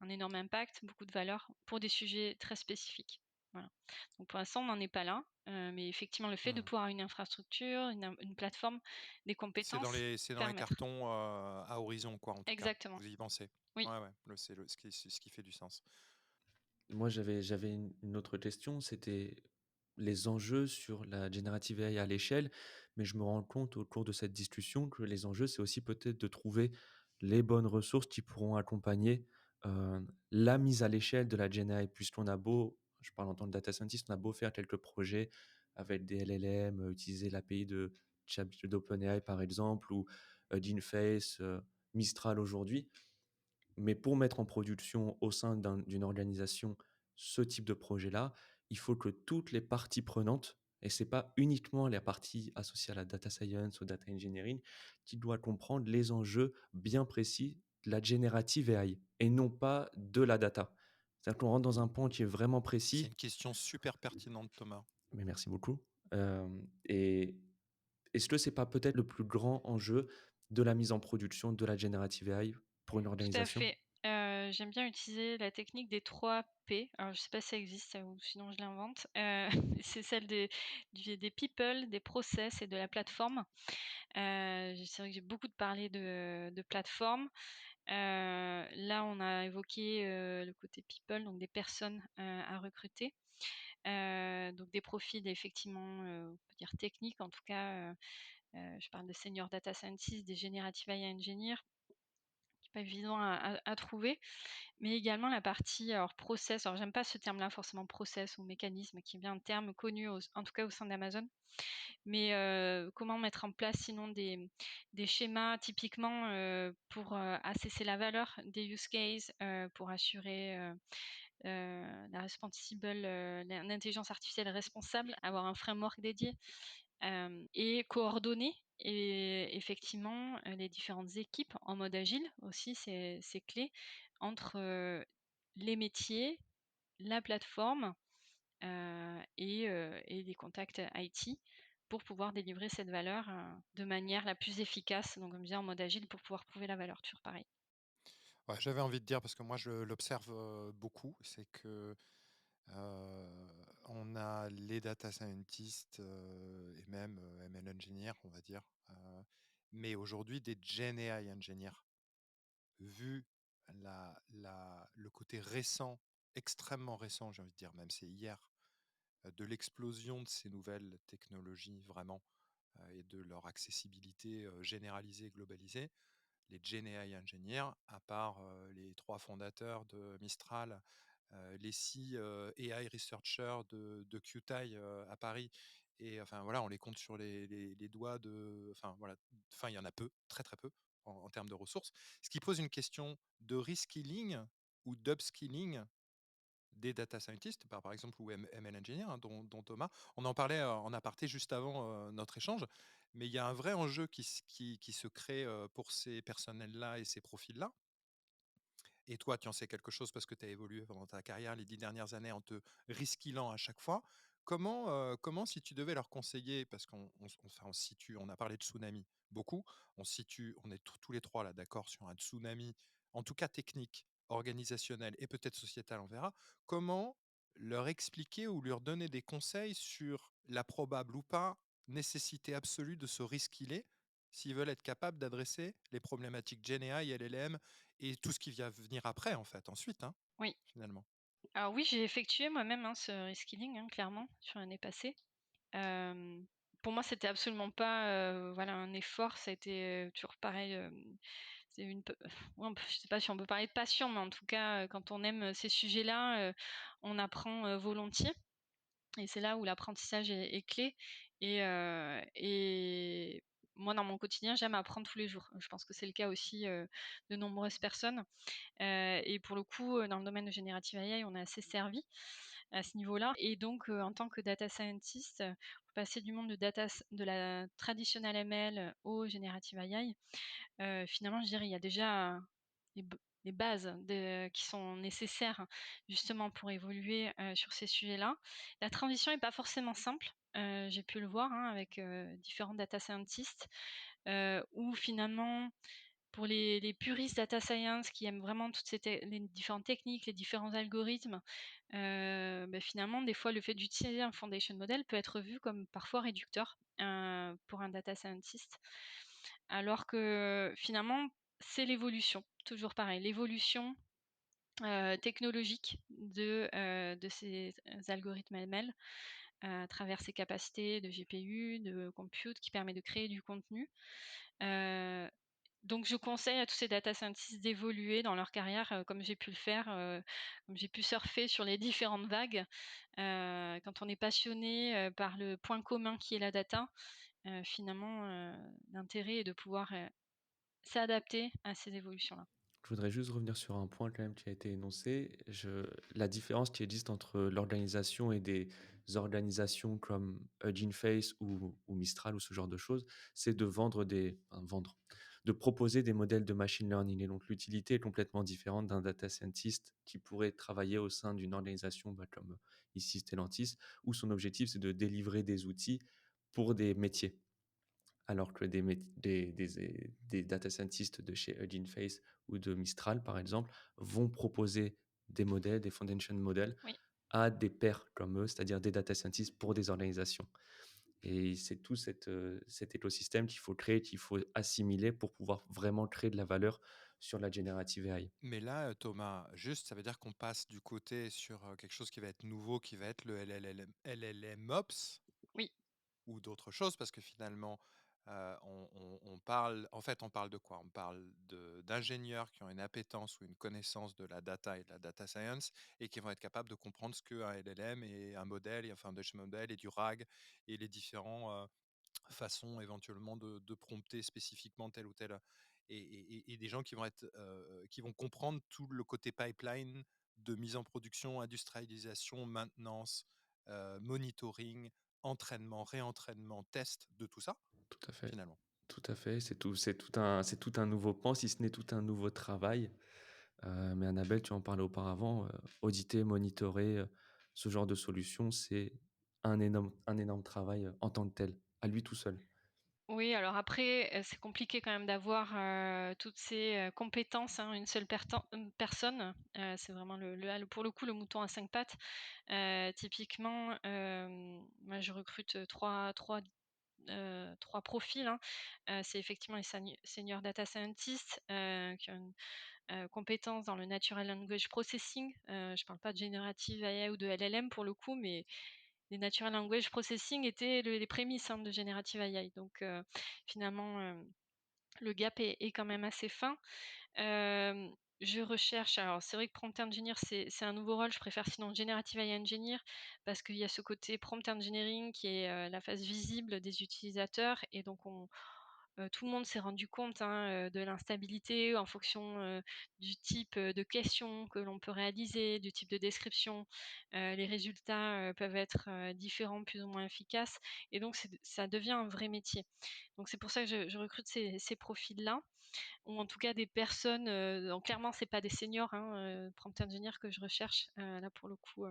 un énorme impact, beaucoup de valeur pour des sujets très spécifiques. Voilà. Donc pour l'instant, on n'en est pas là, mais effectivement, le fait de Mmh. pouvoir avoir une infrastructure, une plateforme, des compétences C'est dans les permettre. cartons, à horizon quoi, en tout cas. Exactement. Vous y pensez? Oui, Ouais, ouais, le c'est le ce qui fait du sens. Moi, j'avais une autre question, c'était les enjeux sur la generative AI à l'échelle, mais je me rends compte au cours de cette discussion que les enjeux, c'est aussi peut-être de trouver les bonnes ressources qui pourront accompagner, la mise à l'échelle de la gen AI. Puisqu'on a beau je parle en tant que data scientist, on a beau faire quelques projets avec des LLM, utiliser l'API de d'OpenAI par exemple ou, GeneFace, Mistral aujourd'hui. Mais pour mettre en production au sein d'une organisation ce type de projet-là, il faut que toutes les parties prenantes, et c'est pas uniquement la partie associée à la data science ou data engineering, qui doit comprendre les enjeux bien précis de la generative AI et non pas de la data. C'est-à-dire qu'on rentre dans un point qui est vraiment C'est précis, une question super pertinente, Thomas. mais merci beaucoup. Et est-ce que c'est pas peut-être le plus grand enjeu de la mise en production de la generative AI pour une tout à organisation? fait. J'aime bien utiliser la technique des 3 P. Alors je sais pas si ça existe ou sinon je l'invente. C'est celle des people, des process et de la plateforme. C'est vrai que j'ai beaucoup parlé de plateforme. Là, on a évoqué, le côté people, donc des personnes, à recruter. Donc des profils effectivement, on peut dire techniques en tout cas, je parle de senior data scientist, des generative AI engineers, qui est pas évident à trouver. Mais également la partie alors process, alors j'aime pas ce terme-là forcément process ou mécanisme qui est bien un terme connu en tout cas au sein d'Amazon. Mais comment mettre en place sinon des schémas typiquement, pour, assesser la valeur des use cases, pour assurer, la responsible, l'intelligence artificielle responsable, avoir un framework dédié, et coordonner et effectivement, les différentes équipes en mode agile aussi, c'est clé entre, les métiers, la plateforme, et les contacts IT pour pouvoir délivrer cette valeur, de manière la plus efficace, donc comme je disais en mode agile pour pouvoir prouver la valeur, toujours pareil. Ouais, j'avais envie de dire parce que moi je l'observe, beaucoup, c'est que, on a les data scientists, et même, ML engineers, on va dire, mais aujourd'hui des Gen AI engineers. Vu le côté récent, extrêmement récent, j'ai envie de dire, même c'est hier, de l'explosion de ces nouvelles technologies vraiment, et de leur accessibilité, généralisée, globalisée, les Gen AI engineers, à part, les 3 fondateurs de Mistral, les 6 AI researchers de QTI, à Paris et enfin voilà, on les compte sur les doigts de enfin voilà, enfin il y en a peu, très, très peu en termes de ressources. Ce qui pose une question de reskilling ou d'upskilling des data scientists, par exemple, ou ML engineers, hein, dont Thomas. On en parlait en aparté juste avant notre échange, mais il y a un vrai enjeu qui se crée pour ces personnels-là et ces profils-là. Et toi, tu en sais quelque chose parce que tu as évolué pendant ta carrière les 10 dernières années en te reskillant à chaque fois. Comment si tu devais leur conseiller, parce enfin, on se situe, on a parlé de tsunami beaucoup, on se situe, on est tous les 3 là d'accord sur un tsunami, en tout cas technique, organisationnel et peut-être sociétal, on verra. Comment leur expliquer ou leur donner des conseils sur la probable ou pas nécessité absolue de se reskiller s'ils veulent être capables d'adresser les problématiques GenAI, LLM et tout ce qui vient venir après, en fait, ensuite, hein, Oui. finalement. Alors oui, j'ai effectué moi-même, hein, ce reskilling, hein, clairement, sur l'année passée. Hem, pour moi, c'était absolument pas, voilà, un effort, ça a été, toujours pareil, c'est une p ouais, je sais pas si on peut parler de passion, mais en tout cas, quand on aime, ces sujets-là, on apprend, volontiers. Et c'est là où l'apprentissage est clé et moi, dans mon quotidien, j'aime apprendre tous les jours. Je pense que c'est le cas aussi, de nombreuses personnes, et pour le coup, dans le domaine de générative AI, on est assez servi à ce niveau-là et donc en tant que data scientist, pour passer du monde de la traditionnelle ML au générative AI, finalement, je dirais, il y a déjà les b les bases qui sont nécessaires justement pour évoluer, sur ces sujets-là. La transition est pas forcément simple, j'ai pu le voir, hein, avec, différents data scientists, où finalement Pour les puristes data science qui aiment vraiment toutes les différentes techniques, les différents algorithmes, finalement, des fois, le fait d'utiliser un foundation model peut être vu comme parfois réducteur, pour un data scientist. Alors que finalement, c'est l'évolution, toujours pareil, l'évolution, technologique de ces, algorithmes ML, à travers ses capacités de GPU, de compute qui permet de créer du contenu. Heu donc je conseille à tous ces data scientists d'évoluer dans leur carrière, comme j'ai pu le faire, comme j'ai pu surfer sur les différentes vagues. Quand on est passionné, par le point commun qui est la data, finalement, l'intérêt est de pouvoir, s'adapter à ces évolutions-là. Je voudrais juste revenir sur un point quand même qui a été énoncé. La différence qui existe entre l'organisation et des organisations comme Hugging Face ou Mistral ou ce genre de choses, c'est de de proposer des modèles de machine learning. Et donc l'utilité est complètement différente d'un data scientist qui pourrait travailler au sein d'une organisation comme ici Stellantis, où son objectif c'est de délivrer des outils pour des métiers. Alors que des data scientists de chez Hugging Face ou de Mistral, par exemple, vont proposer des modèles, des foundation models Oui. à des pairs comme eux, c'est-à-dire des data scientists pour des organisations. Et c'est tout cet écosystème qu'il faut créer, qu'il faut assimiler pour pouvoir vraiment créer de la valeur sur la generative AI. Mais là, Thomas, juste, ça veut dire qu'on passe du côté sur quelque chose qui va être nouveau, qui va être le LLMOps Oui. ou d'autres choses, parce que finalement, on parle, en fait, on parle de quoi? On parle d'ingénieurs qui ont une appétence ou une connaissance de la data et de la data science et qui vont être capables de comprendre ce qu'un LLM et un modèle et un foundation model et du RAG et les différents façon éventuellement de prompter spécifiquement tel ou tel et des gens qui vont être qui vont comprendre tout le côté pipeline de mise en production, industrialisation, maintenance, monitoring, entraînement, réentraînement, test de tout ça Tout à fait. finalement. Tout à fait. C'est tout un nouveau pan, si ce n'est tout un nouveau travail. Mais Annabelle, tu en parlais auparavant, auditer, monitorer, ce genre de solution, c'est un énorme travail, en tant que tel, à lui tout seul. Oui, alors après, c'est compliqué quand même d'avoir, toutes ces, compétences, hein, une seule personne. C'est vraiment là, pour le coup, le mouton à 5 pattes. Typiquement, moi je recrute, 3 profils, hein. C'est effectivement les senior data scientists, qui ont une, compétence dans le natural language processing. Je parle pas de générative AI ou de LLM pour le coup, mais les natural language processing étaient les prémices, hein, de générative AI. Donc finalement, le gap est quand même assez fin. Hem, je recherche, alors c'est vrai que prompt engineer, c'est un nouveau rôle. Je préfère sinon generative AI engineer parce qu'il y a ce côté prompt engineering qui est, la face visible des utilisateurs et donc tout le monde s'est rendu compte, hein, de l'instabilité en fonction, du type, de questions que l'on peut réaliser, du type de description. Les résultats, peuvent être, différents, plus ou moins efficaces et donc ça devient un vrai métier. Donc c'est pour ça que je recrute ces profils-là ou en tout cas des personnes, donc clairement c'est pas des seniors, hein, prompt engineer que je recherche. Là pour le coup,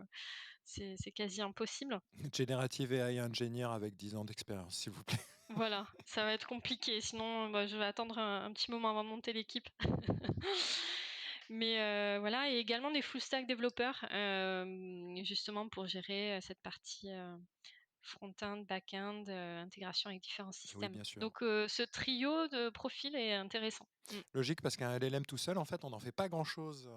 c'est quasi impossible. Generative AI engineer avec 10 ans d'expérience, s'il vous plaît. Voilà, ça va être compliqué sinon, je vais attendre un petit moment avant de monter l'équipe. Mais voilà et également des full stack développeurs, justement pour gérer, cette partie, front-end, back-end, intégration avec différents Oui, systèmes. bien sûr. Donc ce trio de profils est intéressant. Mmh. Logique parce qu'un LLM tout seul, en fait, on n'en fait pas grand-chose.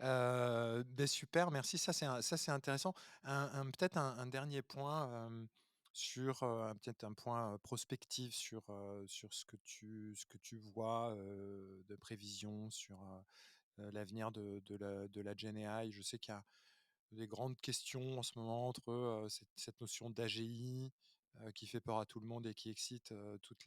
Beh, super, merci. Ça, c'est intéressant. Peut-être un dernier point, sur, peut-être un point, prospectif sur ce que tu vois, de prévision sur, l'avenir de la Gen AI. Je sais qu'il y a des grandes questions en ce moment entre, cette notion d'AGI, qui fait peur à tout le monde et qui excite, toutes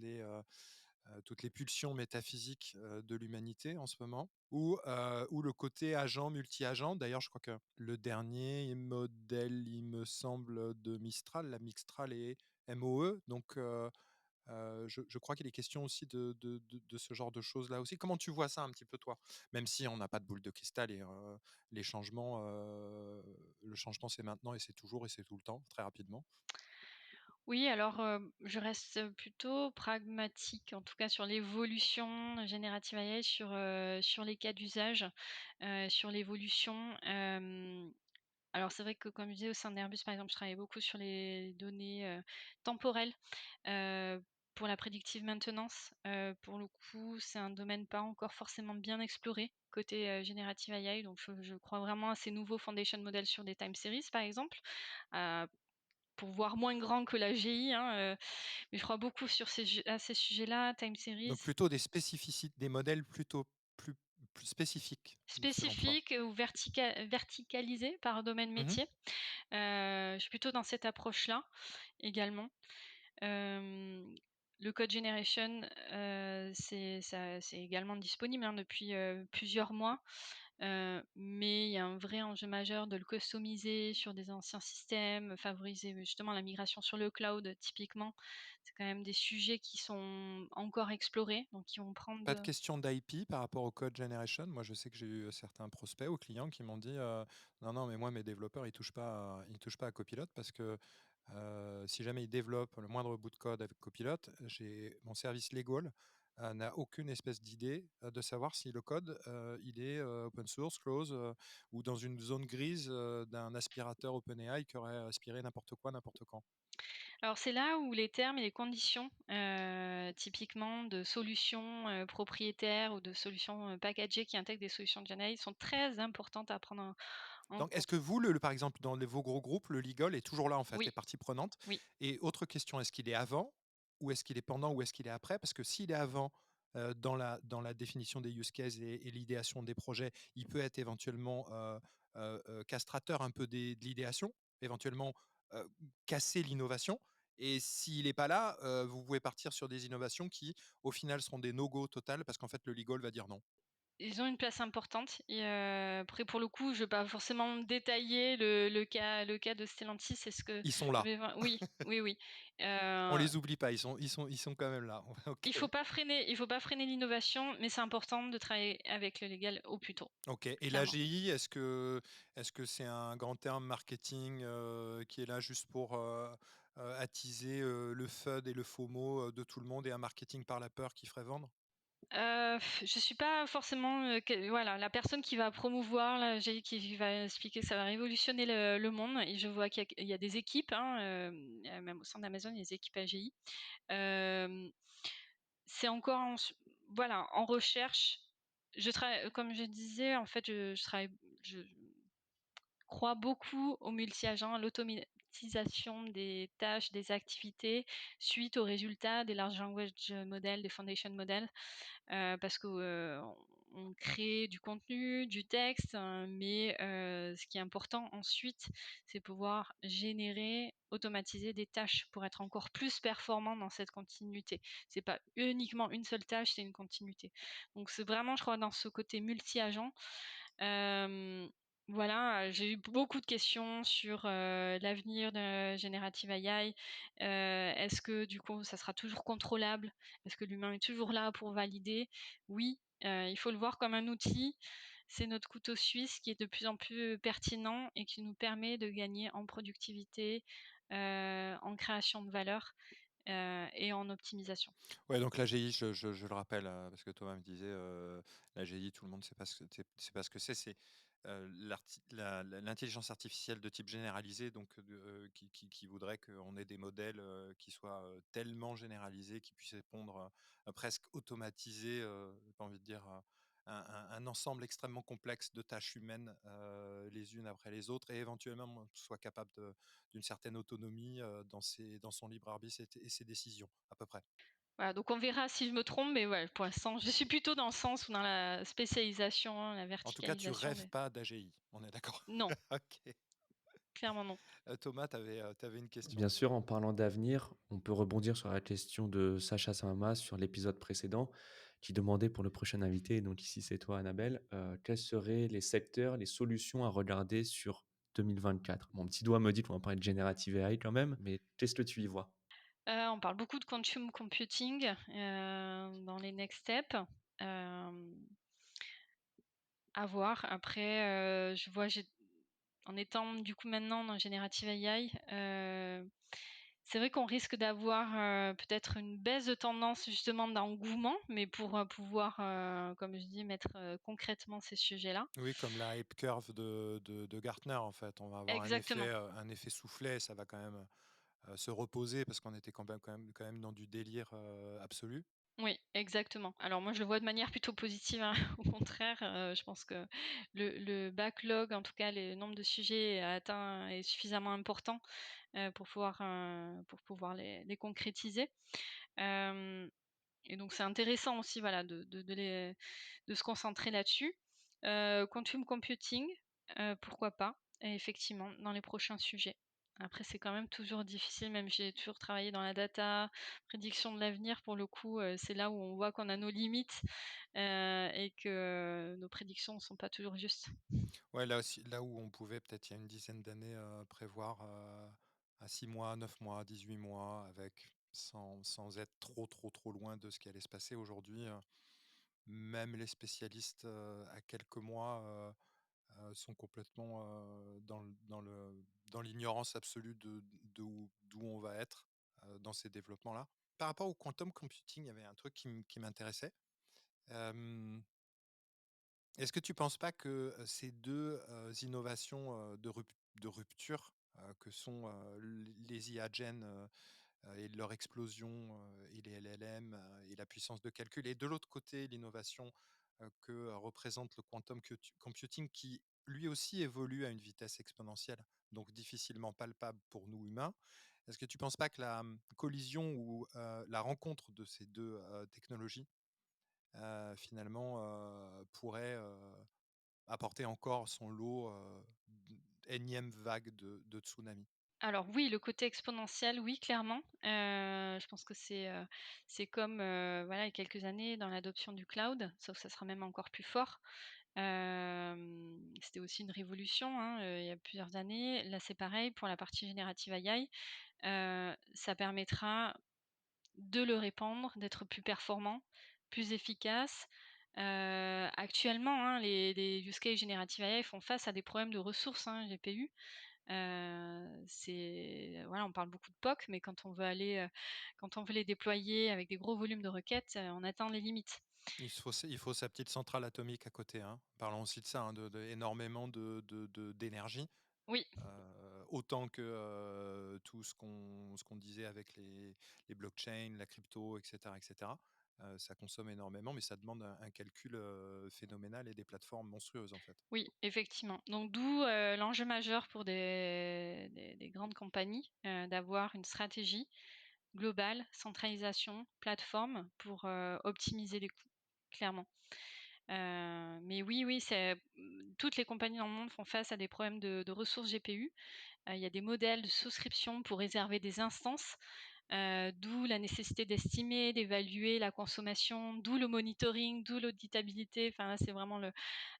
les pulsions métaphysiques de l'humanité en ce moment, ou le côté agent, multi-agent. D'ailleurs, je crois que le dernier modèle, il me semble, de Mistral, la Mistral est MOE, donc je crois qu'il est question aussi de ce genre de choses-là aussi. Comment tu vois ça un petit peu, toi? Même si on n'a pas de boule de cristal et les changements, le changement, c'est maintenant et c'est toujours et c'est tout le temps, très rapidement. Oui, alors, je reste plutôt pragmatique, en tout cas sur l'évolution générative AI, sur les cas d'usage, sur l'évolution. Alors c'est vrai que comme je disais au sein d'Airbus, par exemple, je travaillais beaucoup sur les données, temporelles, heu, pour la predictive maintenance. Pour le coup, c'est un domaine pas encore forcément bien exploré côté, générative AI, donc je crois vraiment à ces nouveaux foundation models sur des time series, par exemple, heu, pour voir moins grand que la GI, hein, mais je crois beaucoup sur ces sujets-là, time series. Donc plutôt des modèles plutôt plus spécifiques, selon toi? Spécifiques ou verticalisés par domaine Mmh. métier. Je suis plutôt dans cette approche-là également. Hem, le code generation, c'est également disponible, hein, depuis, plusieurs mois. Mais il y a un vrai enjeu majeur de le customiser sur des anciens systèmes, favoriser, justement la migration sur le cloud, typiquement. C'est quand même des sujets qui sont encore explorés, donc qui vont Pas de prendre. question d'IP par rapport au code generation? Moi, je sais que j'ai eu certains prospects ou clients qui m'ont dit, «Non, non, mais moi, mes développeurs, ils touchent pas à Copilot parce que, si jamais ils développent le moindre bout de code avec Copilot, j'ai mon service legal, n'a aucune espèce d'idée, de savoir si le code, il est, open source, close, ou dans une zone grise, d'un aspirateur OpenAI qui aurait aspiré n'importe quoi, n'importe quand». Alors c'est là où les termes et les conditions, typiquement de solutions, propriétaires ou de solutions, packagées qui intègrent des solutions de GenAI sont très importantes à prendre en Donc, est-ce compte. que vous, par exemple, dans vos gros groupes, le legal est toujours là, en fait, est Oui, partie prenante? oui. Et autre question, est-ce qu'il est avant ou est-ce qu'il est pendant ou est-ce qu'il est après? Parce que s'il est avant, dans la définition des use cases et l'idéation des projets, il peut être éventuellement, castrateur un peu de l'idéation, éventuellement, heu, casser l'innovation. Et s'il n'est pas là, vous pouvez partir sur des innovations qui, au final, seront des no-go totales parce qu'en fait, le legal va dire non. Ils ont une place importante et après pour le coup, je vais pas forcément détailler le cas de Stellantis, c'est ce que Ils sont je là. vais voir. Oui, oui, oui. On Heu, les oublie pas, ils sont quand même là. OK. il faut pas freiner l'innovation, mais c'est important de travailler avec le légal au plus tôt, OK, et clairement. l'AGI, est-ce que c'est un grand terme marketing, qui est là juste pour, attiser, le FUD et le FOMO, de tout le monde, et un marketing par la peur qui ferait vendre? Je suis pas forcément, voilà, la personne qui va promouvoir l'AGI, qui va expliquer que ça va révolutionner le monde, et je vois qu'il y a des équipes, hein, même au sein d'Amazon, il y a des équipes AGI. Hem C'est encore voilà, en recherche. Je travaille, comme je disais, en fait, je crois beaucoup au multi-agent, à l'automatisation des tâches, des activités suite aux résultats des large language models, des foundation models, parce que, on crée du contenu, du texte, mais ce qui est important ensuite, c'est pouvoir générer, automatiser des tâches pour être encore plus performant dans cette continuité. C'est pas uniquement une seule tâche, c'est une continuité. Donc c'est vraiment, je crois, dans ce côté multi-agent. Hem, voilà, j'ai eu beaucoup de questions sur, l'avenir de Generative AI. Est-ce que du coup, ça sera toujours contrôlable? Est-ce que l'humain est toujours là pour valider? Oui, il faut le voir comme un outil. C'est notre couteau suisse qui est de plus en plus pertinent et qui nous permet de gagner en productivité, en création de valeur, et en optimisation. Ouais, donc l'AGI, je le rappelle, parce que Thomas me disait, l'AGI, tout le monde sait pas ce que c'est. C'est, l'intelligence artificielle de type généralisé, donc qui voudrait qu'on ait des modèles, qui soient, tellement généralisés, qu'ils puissent répondre, presque automatisés, j'ai pas envie de dire, un ensemble extrêmement complexe de tâches humaines, les unes après les autres, et éventuellement soit capable d'une certaine autonomie, dans son libre arbitre et ses décisions, à peu près. Voilà, donc on verra si je me trompe, mais ouais, pour l'instant, je suis plutôt dans le sens où dans la spécialisation, la En tout cas, tu verticalisation rêves des. pas d'AGI, on est d'accord? Non, OK. clairement non. Thomas, tu avais une question? Bien sûr, en parlant d'avenir, on peut rebondir sur la question de Sacha Samas sur l'épisode précédent, qui demandait pour le prochain invité, et donc ici c'est toi Annabelle, quels seraient les secteurs, les solutions à regarder sur 2024? Mon petit doigt me dit qu'on va parler de Generative AI quand même, mais qu'est-ce que tu y vois? On parle beaucoup de quantum computing, dans les next steps. Hem, à voir. Après, j'ai en étant du coup maintenant dans Generative AI, C'est vrai qu'on risque d'avoir, peut-être une baisse de tendance justement d'engouement, mais pour, pouvoir, comme je dis, mettre, concrètement ces sujets-là. Oui, comme la hype curve de Gartner, en fait. On va avoir Exactement. un effet soufflet, ça va quand même, se reposer parce qu'on était quand même dans du délire, absolu. Oui, exactement. Alors moi, je le vois de manière plutôt positive, hein. Au contraire, je pense que le backlog, en tout cas, le nombre de sujets est suffisamment important, pour pouvoir les concrétiser. Hem Et donc c'est intéressant aussi, voilà, de se concentrer là-dessus. Quantum computing, pourquoi pas? Et effectivement, dans les prochains sujets. Après, c'est quand même toujours difficile, même j'ai toujours travaillé dans la data, prédiction de l'avenir pour le coup, c'est là où on voit qu'on a nos limites, et que nos prédictions ne sont pas toujours justes. Ouais, là aussi, là où on pouvait peut-être il y a une dizaine d'années, prévoir, à 6 mois, 9 mois, 18 mois avec sans être trop, trop, trop loin de ce qui allait se passer aujourd'hui, même les spécialistes, à quelques mois, sont complètement, dans l'ignorance absolue d'où on va être, dans ces développements-là. Par rapport au quantum computing, il y avait un truc qui m'intéressait. Hem, Est-ce que tu ne penses pas que, ces 2 innovations, de rupture, que sont, les IA Gen, et leur explosion, et les LLM, et la puissance de calcul et de l'autre côté l'innovation, que, représente le quantum computing qui lui aussi évolue à une vitesse exponentielle, donc difficilement palpable pour nous humains. Est-ce que tu ne penses pas que la, collision ou, la rencontre de ces 2 technologies, finalement, pourrait, apporter encore son lot, d'énième vague de tsunami? Alors oui, le côté exponentiel, oui, clairement. Je pense que c'est comme, voilà, il y a quelques années dans l'adoption du cloud, sauf que ça sera même encore plus fort. C'était aussi une révolution, hein, il y a plusieurs années. Là, c'est pareil pour la partie générative AI. Ça permettra de le répandre, d'être plus performant, plus efficace. Actuellement, hein, les use cases générative AI font face à des problèmes de ressources, hein, GPU. C'est voilà, on parle beaucoup de POC, mais quand on veut les déployer avec des gros volumes de requêtes, on atteint les limites. Il faut sa petite centrale atomique à côté, hein. Parlons aussi de ça, hein, de énormément d'énergie, Oui, autant que, tout ce qu'on disait avec les blockchains, la crypto et cetera. Ça consomme énormément, mais ça demande un calcul, phénoménal et des plateformes monstrueuses, en fait. oui, effectivement. Donc d'où, l'enjeu majeur pour des grandes compagnies, d'avoir une stratégie globale, centralisation, plateforme pour, optimiser les coûts, clairement. Mais oui, oui, toutes les compagnies dans le monde font face à des problèmes de ressources GPU. Il y a des modèles de souscription pour réserver des instances, d'où la nécessité d'estimer, d'évaluer la consommation, d'où le monitoring, d'où l'auditabilité. Enfin là, c'est vraiment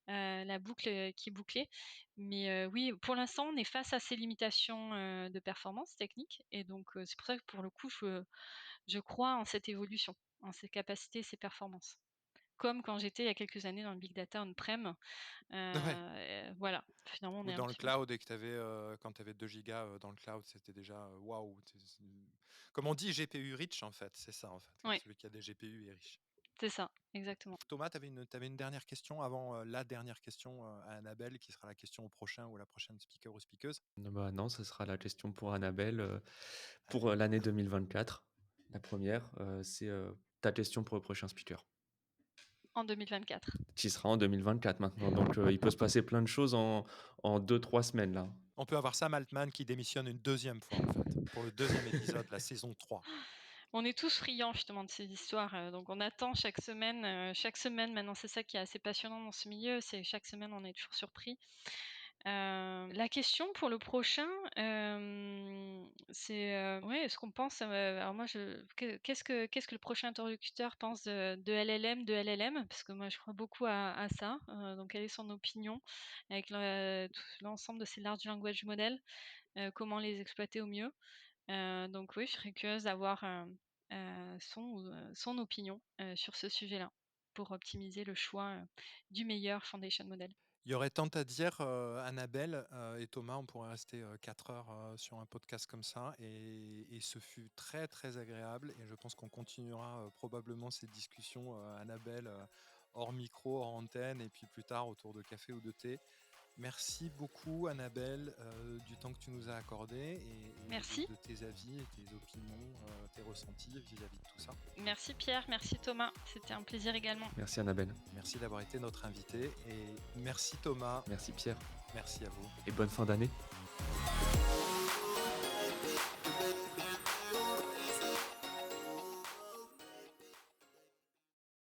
la boucle, qui est bouclée. Mais, oui, pour l'instant, on est face à ces limitations, de performance technique et donc, c'est pour ça que pour le coup, je crois en cette évolution, en ses capacités, ses performances. Comme quand j'étais il y a quelques années dans le big data on-prem, Ouais. voilà, finalement on Ou est un dans le petit peu cloud et que tu avais, quand tu avais 2 gigas, dans le cloud, c'était déjà, waouh! Comme on dit, GPU rich, en fait, c'est ça, en fait. ouais, Celui qui a des GPU est riche. c'est ça, exactement. Thomas, tu avais une dernière question avant, la dernière question, à Annabelle qui sera la question au prochain ou à la prochaine speaker ou speakeuse? Bah, non, ce sera la question pour Annabelle, pour, Allez. l'année 2024. La première, c'est, ta question pour le prochain speaker. En 2024. Qui sera en 2024 maintenant, donc il peut se passer plein de choses en 2-3 semaines là. On peut avoir Sam Altman qui démissionne une deuxième fois, en fait, pour le deuxième épisode, la saison 3. On est tous friands justement de ces histoires, donc on attend chaque semaine maintenant, c'est ça qui est assez passionnant dans ce milieu, c'est chaque semaine on est toujours surpris. La question pour le prochain, c'est, ouais, est-ce qu'on pense, alors moi qu'est-ce que le prochain interlocuteur pense de LLM de LLM? Parce que moi je crois beaucoup à ça, donc quelle est son opinion avec tout l'ensemble de ces large language models, comment les exploiter au mieux? Donc oui, je serais curieuse d'avoir, son opinion, sur ce sujet-là, pour optimiser le choix, du meilleur foundation model. Il y aurait tant à dire, Annabelle et Thomas, on pourrait rester 4 heures sur un podcast comme ça, et ce fut très très agréable, et je pense qu'on continuera probablement ces discussions, Annabelle, hors micro, hors antenne, et puis plus tard autour de café ou de thé. Merci beaucoup Annabelle du temps que tu nous as accordé, et Merci. de tes avis et tes opinions, tes ressentis vis-à-vis de tout ça. Merci Pierre, merci Thomas. C'était un plaisir également. Merci Annabelle. Merci d'avoir été notre invité, et merci Thomas, Merci Pierre. merci à vous. Et bonne fin d'année.